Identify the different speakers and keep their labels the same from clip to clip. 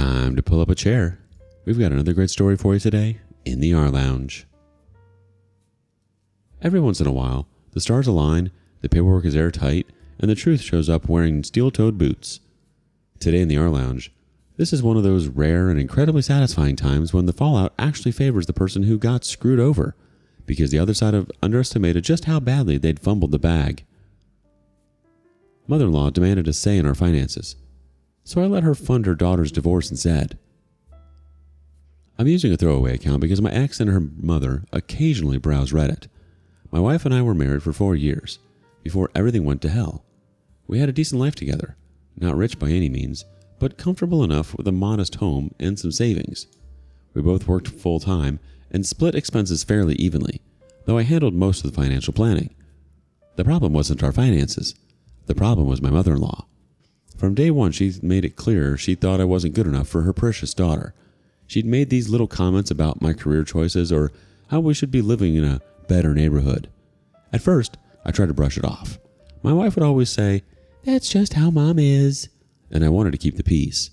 Speaker 1: Time to pull up a chair. We've got another great story for you today in the rLounge. Every once in a while, the stars align, the paperwork is airtight, and the truth shows up wearing steel-toed boots. Today in the rLounge, this is one of those rare and incredibly satisfying times when the fallout actually favors the person who got screwed over, because the other side have underestimated just how badly they'd fumbled the bag. Mother-in-law demanded a say in our finances, so I let her fund her daughter's divorce instead. I'm using a throwaway account because my ex and her mother occasionally browse Reddit. My wife and I were married for 4 years, before everything went to hell. We had a decent life together, not rich by any means, but comfortable enough with a modest home and some savings. We both worked full-time and split expenses fairly evenly, though I handled most of the financial planning. The problem wasn't our finances. The problem was my mother-in-law. From day one, she made it clear she thought I wasn't good enough for her precious daughter. She'd made these little comments about my career choices or how we should be living in a better neighborhood. At first, I tried to brush it off. My wife would always say, "That's just how Mom is," and I wanted to keep the peace.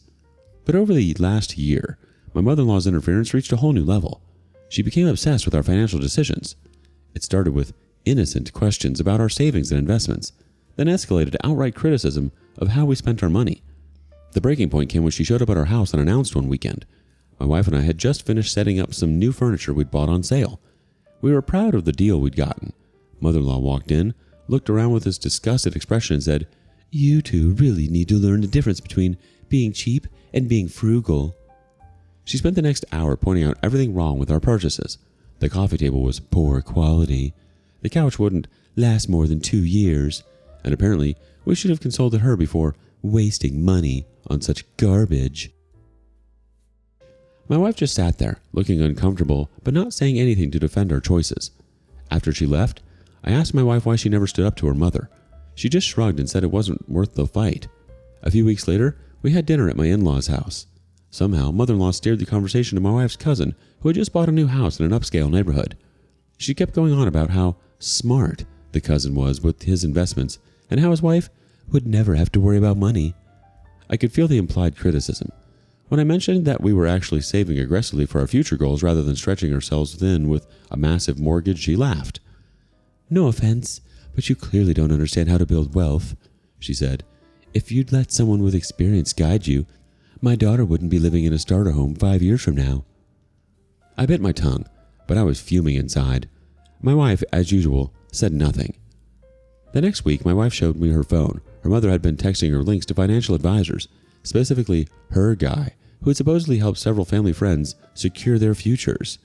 Speaker 1: But over the last year, my mother-in-law's interference reached a whole new level. She became obsessed with our financial decisions. It started with innocent questions about our savings and investments, then escalated to outright criticism of how we spent our money. The breaking point came when she showed up at our house unannounced one weekend. My wife and I had just finished setting up some new furniture we'd bought on sale. We were proud of the deal we'd gotten. Mother-in-law walked in, looked around with this disgusted expression and said, "You two really need to learn the difference between being cheap and being frugal." She spent the next hour pointing out everything wrong with our purchases. The coffee table was poor quality. The couch wouldn't last more than 2 years. And apparently, we should have consulted her before wasting money on such garbage. My wife just sat there, looking uncomfortable, but not saying anything to defend our choices. After she left, I asked my wife why she never stood up to her mother. She just shrugged and said it wasn't worth the fight. A few weeks later, we had dinner at my in-laws' house. Somehow, mother-in-law steered the conversation to my wife's cousin, who had just bought a new house in an upscale neighborhood. She kept going on about how smart the cousin was with his investments and how his wife would never have to worry about money. I could feel the implied criticism. When I mentioned that we were actually saving aggressively for our future goals rather than stretching ourselves thin with a massive mortgage, she laughed. "No offense, but you clearly don't understand how to build wealth," she said. "If you'd let someone with experience guide you, my daughter wouldn't be living in a starter home 5 years from now." I bit my tongue, but I was fuming inside. My wife, as usual, said nothing. The next week, my wife showed me her phone. Her mother had been texting her links to financial advisors, specifically her guy, who had supposedly helped several family friends secure their futures.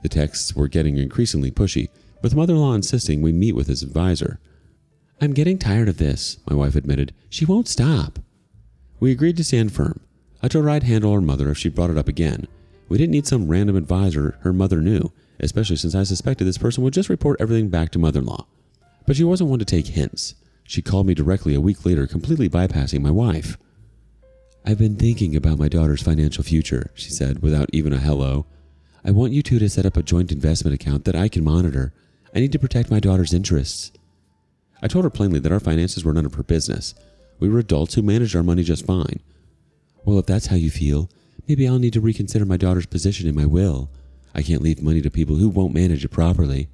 Speaker 1: The texts were getting increasingly pushy, with mother-in-law insisting we meet with his advisor. "I'm getting tired of this," my wife admitted. "She won't stop." We agreed to stand firm. I told her I'd handle her mother if she brought it up again. We didn't need some random advisor her mother knew, especially since I suspected this person would just report everything back to mother-in-law. But she wasn't one to take hints. She called me directly a week later, completely bypassing my wife. "I've been thinking about my daughter's financial future," she said, without even a hello. "I want you two to set up a joint investment account that I can monitor. I need to protect my daughter's interests." I told her plainly that our finances were none of her business. We were adults who managed our money just fine. "Well, if that's how you feel, maybe I'll need to reconsider my daughter's position in my will. I can't leave money to people who won't manage it properly."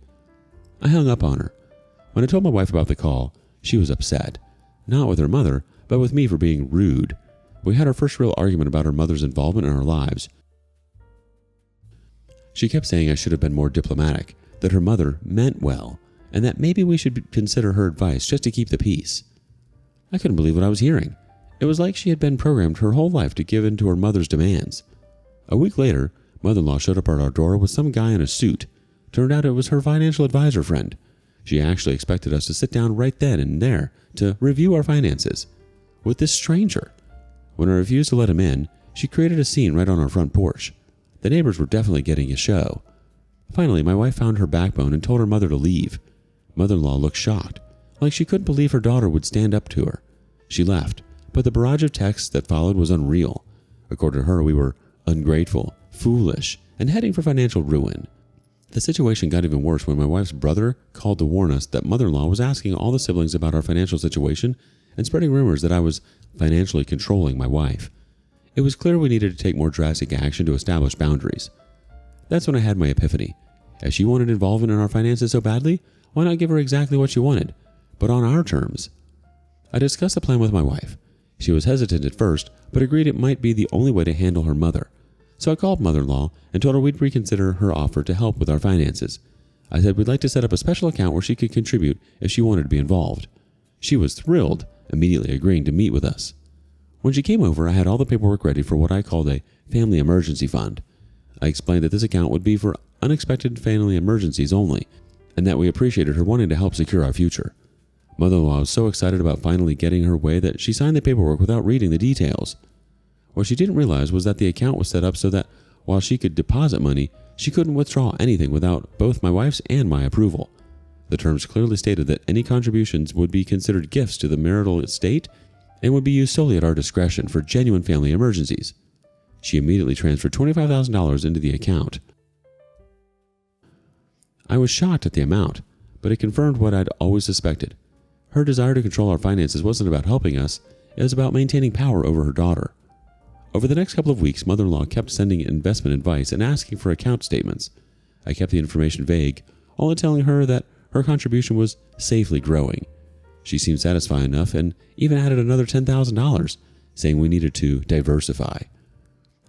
Speaker 1: I hung up on her. When I told my wife about the call, she was upset. Not with her mother, but with me for being rude. We had our first real argument about her mother's involvement in our lives. She kept saying I should have been more diplomatic, that her mother meant well, and that maybe we should consider her advice just to keep the peace. I couldn't believe what I was hearing. It was like she had been programmed her whole life to give in to her mother's demands. A week later, mother-in-law showed up at our door with some guy in a suit. Turned out it was her financial advisor friend. She actually expected us to sit down right then and there to review our finances with this stranger. When I refused to let him in, she created a scene right on our front porch. The neighbors were definitely getting a show. Finally, my wife found her backbone and told her mother to leave. Mother-in-law looked shocked, like she couldn't believe her daughter would stand up to her. She left, but the barrage of texts that followed was unreal. According to her, we were ungrateful, foolish, and heading for financial ruin. The situation got even worse when my wife's brother called to warn us that mother-in-law was asking all the siblings about our financial situation and spreading rumors that I was financially controlling my wife. It was clear we needed to take more drastic action to establish boundaries. That's when I had my epiphany. If she wanted involvement in our finances so badly, why not give her exactly what she wanted, but on our terms? I discussed the plan with my wife. She was hesitant at first, but agreed it might be the only way to handle her mother. So I called mother-in-law and told her we'd reconsider her offer to help with our finances. I said we'd like to set up a special account where she could contribute if she wanted to be involved. She was thrilled, immediately agreeing to meet with us. When she came over, I had all the paperwork ready for what I called a family emergency fund. I explained that this account would be for unexpected family emergencies only, and that we appreciated her wanting to help secure our future. Mother-in-law was so excited about finally getting her way that she signed the paperwork without reading the details. What she didn't realize was that the account was set up so that while she could deposit money, she couldn't withdraw anything without both my wife's and my approval. The terms clearly stated that any contributions would be considered gifts to the marital estate and would be used solely at our discretion for genuine family emergencies. She immediately transferred $25,000 into the account. I was shocked at the amount, but it confirmed what I'd always suspected. Her desire to control our finances wasn't about helping us, it was about maintaining power over her daughter. Over the next couple of weeks, mother-in-law kept sending investment advice and asking for account statements. I kept the information vague, only telling her that her contribution was safely growing. She seemed satisfied enough and even added another $10,000, saying we needed to diversify.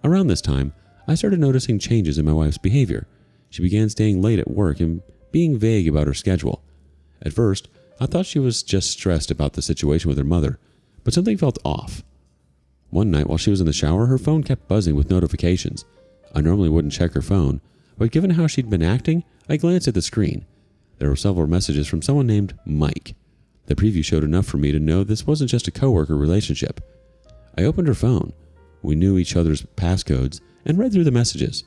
Speaker 1: Around this time, I started noticing changes in my wife's behavior. She began staying late at work and being vague about her schedule. At first, I thought she was just stressed about the situation with her mother, but something felt off. One night while she was in the shower, her phone kept buzzing with notifications. I normally wouldn't check her phone, but given how she'd been acting, I glanced at the screen. There were several messages from someone named Mike. The preview showed enough for me to know this wasn't just a coworker relationship. I opened her phone. We knew each other's passcodes and read through the messages.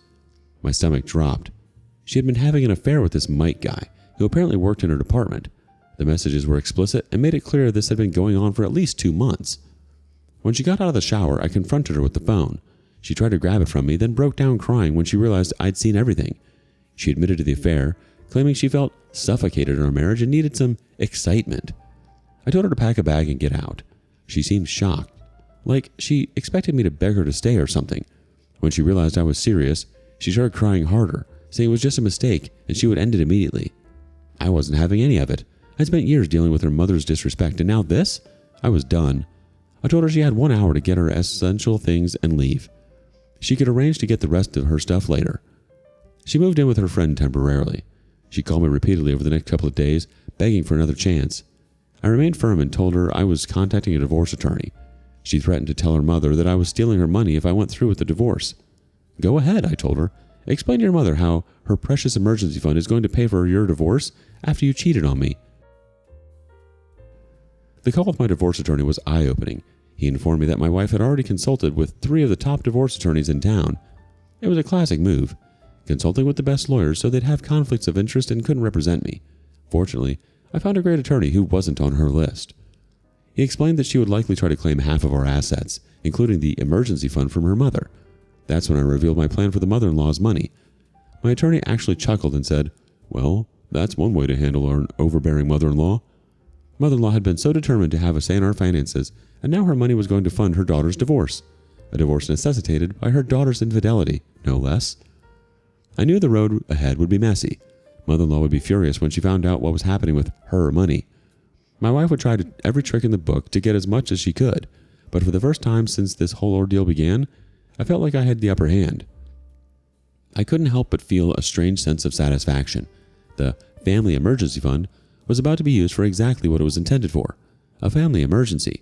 Speaker 1: My stomach dropped. She had been having an affair with this Mike guy, who apparently worked in her department. The messages were explicit and made it clear this had been going on for at least 2 months. When she got out of the shower, I confronted her with the phone. She tried to grab it from me, then broke down crying when she realized I'd seen everything. She admitted to the affair, claiming she felt suffocated in our marriage and needed some excitement. I told her to pack a bag and get out. She seemed shocked, like she expected me to beg her to stay or something. When she realized I was serious, she started crying harder, saying it was just a mistake and she would end it immediately. I wasn't having any of it. I spent years dealing with her mother's disrespect, and now this? I was done. I told her she had 1 hour to get her essential things and leave. She could arrange to get the rest of her stuff later. She moved in with her friend temporarily. She called me repeatedly over the next couple of days, begging for another chance. I remained firm and told her I was contacting a divorce attorney. She threatened to tell her mother that I was stealing her money if I went through with the divorce. Go ahead, I told her. Explain to your mother how her precious emergency fund is going to pay for your divorce after you cheated on me. The call with my divorce attorney was eye-opening. He informed me that my wife had already consulted with 3 of the top divorce attorneys in town. It was a classic move, consulting with the best lawyers so they'd have conflicts of interest and couldn't represent me. Fortunately, I found a great attorney who wasn't on her list. He explained that she would likely try to claim half of our assets, including the emergency fund from her mother. That's when I revealed my plan for the mother-in-law's money. My attorney actually chuckled and said, "Well, that's one way to handle an overbearing mother-in-law." Mother-in-law had been so determined to have a say in our finances, and now her money was going to fund her daughter's divorce. A divorce necessitated by her daughter's infidelity, no less. I knew the road ahead would be messy. Mother-in-law would be furious when she found out what was happening with her money. My wife would try every trick in the book to get as much as she could, but for the first time since this whole ordeal began, I felt like I had the upper hand. I couldn't help but feel a strange sense of satisfaction. The family emergency fund was about to be used for exactly what it was intended for, a family emergency,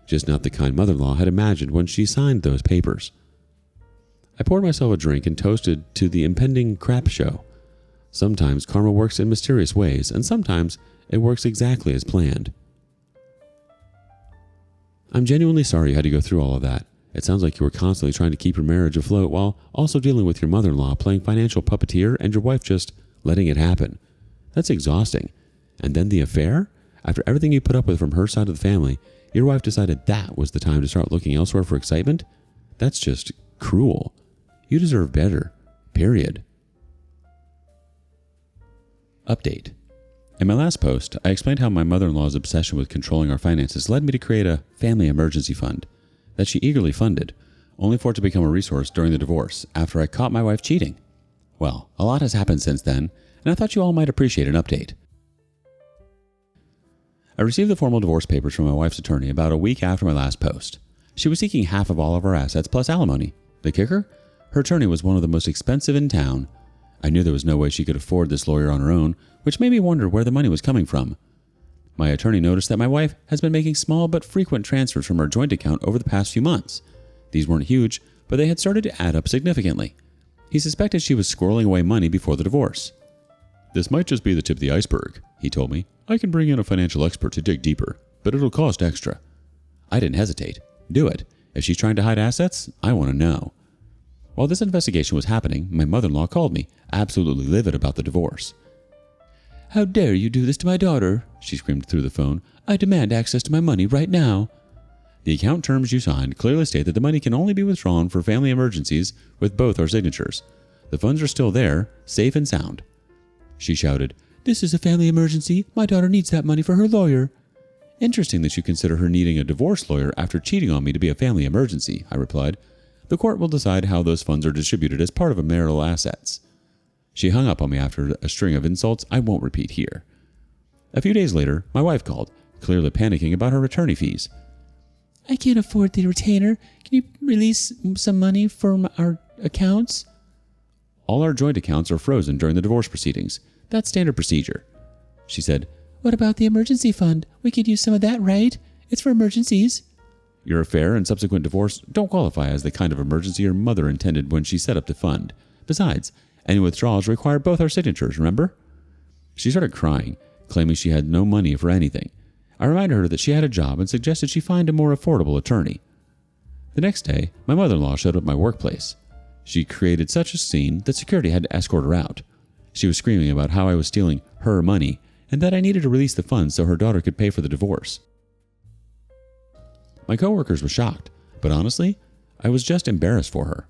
Speaker 1: just not the kind mother-in-law had imagined when she signed those papers. I poured myself a drink and toasted to the impending crap show. Sometimes karma works in mysterious ways, and sometimes it works exactly as planned. I'm genuinely sorry you had to go through all of that. It sounds like you were constantly trying to keep your marriage afloat while also dealing with your mother-in-law playing financial puppeteer and your wife just letting it happen. That's exhausting. And then the affair? After everything you put up with from her side of the family, your wife decided that was the time to start looking elsewhere for excitement? That's just cruel. You deserve better. Period. Update. In my last post, I explained how my mother-in-law's obsession with controlling our finances led me to create a family emergency fund that she eagerly funded, only for it to become a resource during the divorce after I caught my wife cheating. Well, a lot has happened since then, and I thought you all might appreciate an update. I received the formal divorce papers from my wife's attorney about a week after my last post. She was seeking half of all of our assets plus alimony. The kicker? Her attorney was one of the most expensive in town. I knew there was no way she could afford this lawyer on her own, which made me wonder where the money was coming from. My attorney noticed that my wife has been making small but frequent transfers from our joint account over the past few months. These weren't huge, but they had started to add up significantly. He suspected she was squirreling away money before the divorce. "This might just be the tip of the iceberg," he told me. "I can bring in a financial expert to dig deeper, but it'll cost extra." I didn't hesitate. Do it. If she's trying to hide assets, I want to know. While this investigation was happening, my mother-in-law called me, absolutely livid about the divorce. "How dare you do this to my daughter?" she screamed through the phone. "I demand access to my money right now." "The account terms you signed clearly state that the money can only be withdrawn for family emergencies with both our signatures. The funds are still there, safe and sound." She shouted, "This is a family emergency. My daughter needs that money for her lawyer." "Interesting that you consider her needing a divorce lawyer after cheating on me to be a family emergency," I replied. "The court will decide how those funds are distributed as part of a marital assets." She hung up on me after a string of insults I won't repeat here. A few days later, my wife called, clearly panicking about her attorney fees. "I can't afford the retainer. Can you release some money from our accounts?" "All our joint accounts are frozen during the divorce proceedings. That's standard procedure." She said, "What about the emergency fund? We could use some of that, right? It's for emergencies." "Your affair and subsequent divorce don't qualify as the kind of emergency her mother intended when she set up the fund. Besides, any withdrawals require both our signatures, remember?" She started crying, claiming she had no money for anything. I reminded her that she had a job and suggested she find a more affordable attorney. The next day, my mother-in-law showed up at my workplace. She created such a scene that security had to escort her out. She was screaming about how I was stealing her money and that I needed to release the funds so her daughter could pay for the divorce. My coworkers were shocked, but honestly, I was just embarrassed for her.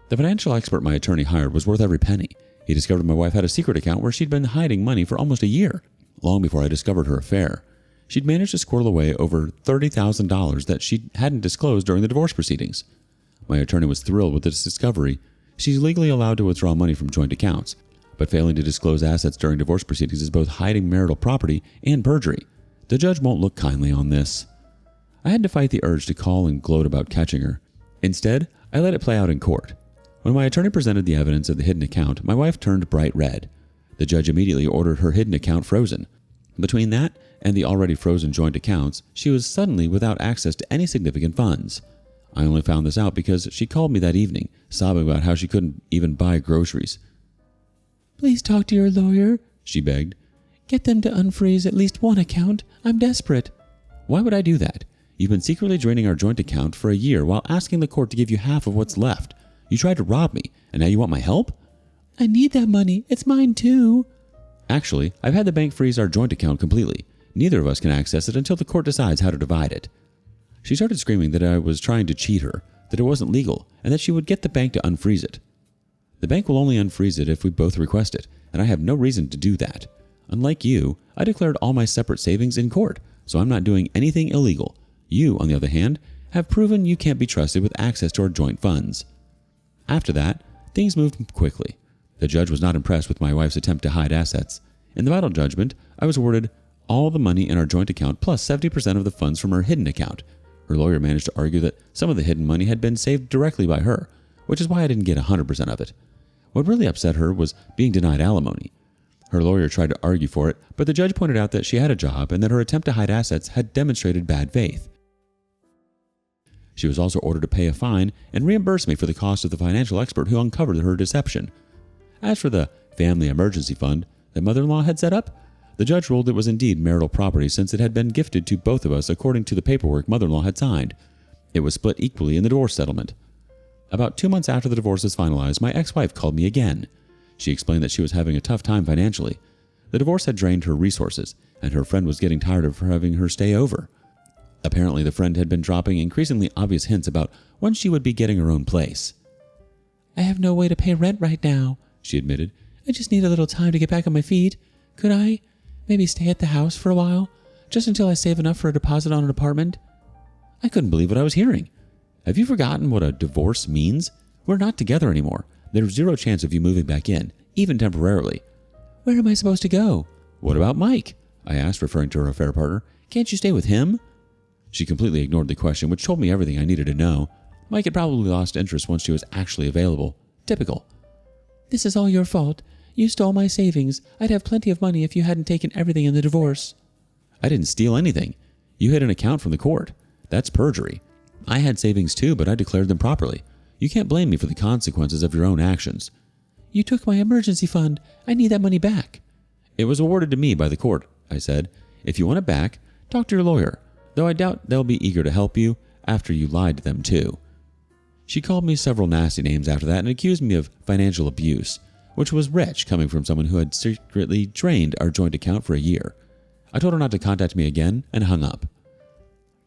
Speaker 1: The financial expert my attorney hired was worth every penny. He discovered my wife had a secret account where she'd been hiding money for almost a year, long before I discovered her affair. She'd managed to squirrel away over $30,000 that she hadn't disclosed during the divorce proceedings. My attorney was thrilled with this discovery. She's legally allowed to withdraw money from joint accounts, but failing to disclose assets during divorce proceedings is both hiding marital property and perjury. The judge won't look kindly on this. I had to fight the urge to call and gloat about catching her. Instead, I let it play out in court. When my attorney presented the evidence of the hidden account, my wife turned bright red. The judge immediately ordered her hidden account frozen. Between that and the already frozen joint accounts, she was suddenly without access to any significant funds. I only found this out because she called me that evening, sobbing about how she couldn't even buy groceries. "Please talk to your lawyer," she begged. "Get them to unfreeze at least one account. I'm desperate." "Why would I do that? You've been secretly draining our joint account for a year while asking the court to give you half of what's left. You tried to rob me, and now you want my help?" "I need that money. It's mine too." "Actually, I've had the bank freeze our joint account completely. Neither of us can access it until the court decides how to divide it." She started screaming that I was trying to cheat her, that it wasn't legal, and that she would get the bank to unfreeze it. "The bank will only unfreeze it if we both request it, and I have no reason to do that. Unlike you, I declared all my separate savings in court, so I'm not doing anything illegal. You, on the other hand, have proven you can't be trusted with access to our joint funds." After that, things moved quickly. The judge was not impressed with my wife's attempt to hide assets. In the final judgment, I was awarded all the money in our joint account plus 70% of the funds from her hidden account. Her lawyer managed to argue that some of the hidden money had been saved directly by her, which is why I didn't get 100% of it. What really upset her was being denied alimony. Her lawyer tried to argue for it, but the judge pointed out that she had a job and that her attempt to hide assets had demonstrated bad faith. She was also ordered to pay a fine and reimburse me for the cost of the financial expert who uncovered her deception. As for the family emergency fund that mother-in-law had set up, the judge ruled it was indeed marital property since it had been gifted to both of us according to the paperwork mother-in-law had signed. It was split equally in the divorce settlement. About 2 months after the divorce was finalized, my ex-wife called me again. She explained that she was having a tough time financially. The divorce had drained her resources, and her friend was getting tired of having her stay over. Apparently, the friend had been dropping increasingly obvious hints about when she would be getting her own place. "I have no way to pay rent right now," she admitted. "I just need a little time to get back on my feet. Could I maybe stay at the house for a while, just until I save enough for a deposit on an apartment?" I couldn't believe what I was hearing. Have you forgotten what a divorce means? We're not together anymore. There's zero chance of you moving back in, even temporarily. Where am I supposed to go? What about Mike? I asked, referring to her affair partner. Can't you stay with him? She completely ignored the question, which told me everything I needed to know. Mike had probably lost interest once she was actually available. Typical. This is all your fault. You stole my savings. I'd have plenty of money if you hadn't taken everything in the divorce. I didn't steal anything. You hid an account from the court. That's perjury. I had savings too, but I declared them properly. You can't blame me for the consequences of your own actions. You took my emergency fund. I need that money back. It was awarded to me by the court, I said. If you want it back, talk to your lawyer, though I doubt they'll be eager to help you after you lied to them too. She called me several nasty names after that and accused me of financial abuse, which was wretched coming from someone who had secretly drained our joint account for a year. I told her not to contact me again and hung up.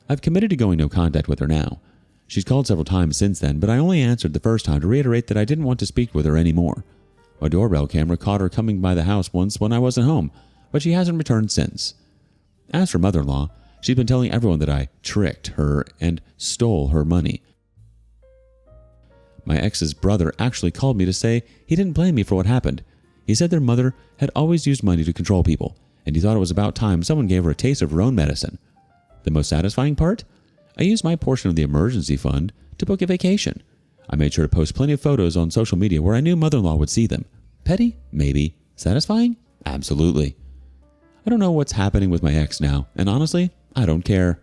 Speaker 1: I've committed to going no contact with her now. She's called several times since then, but I only answered the first time to reiterate that I didn't want to speak with her anymore. My doorbell camera caught her coming by the house once when I wasn't home, but she hasn't returned since. As for mother-in-law, she's been telling everyone that I tricked her and stole her money. My ex's brother actually called me to say he didn't blame me for what happened. He said their mother had always used money to control people, and he thought it was about time someone gave her a taste of her own medicine. The most satisfying part? I used my portion of the emergency fund to book a vacation. I made sure to post plenty of photos on social media where I knew mother-in-law would see them. Petty? Maybe. Satisfying? Absolutely. I don't know what's happening with my ex now, and honestly, I don't care.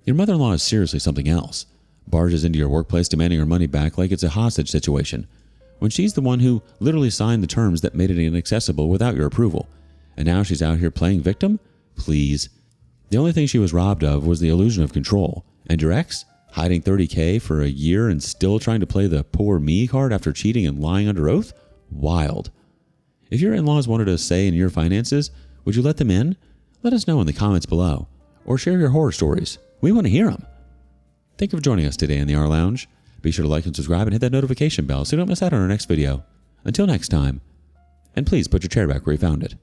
Speaker 1: Your mother-in-law is seriously something else. Barges into your workplace demanding her money back like it's a hostage situation, when she's the one who literally signed the terms that made it inaccessible without your approval. And now she's out here playing victim? Please. The only thing she was robbed of was the illusion of control. And your ex? Hiding $30,000 for a year and still trying to play the poor me card after cheating and lying under oath? Wild. If your in-laws wanted a say in your finances, would you let them in? Let us know in the comments below. Or share your horror stories. We want to hear them. Thank you for joining us today in the rLounge. Be sure to like and subscribe and hit that notification bell so you don't miss out on our next video. Until next time. And please put your chair back where you found it.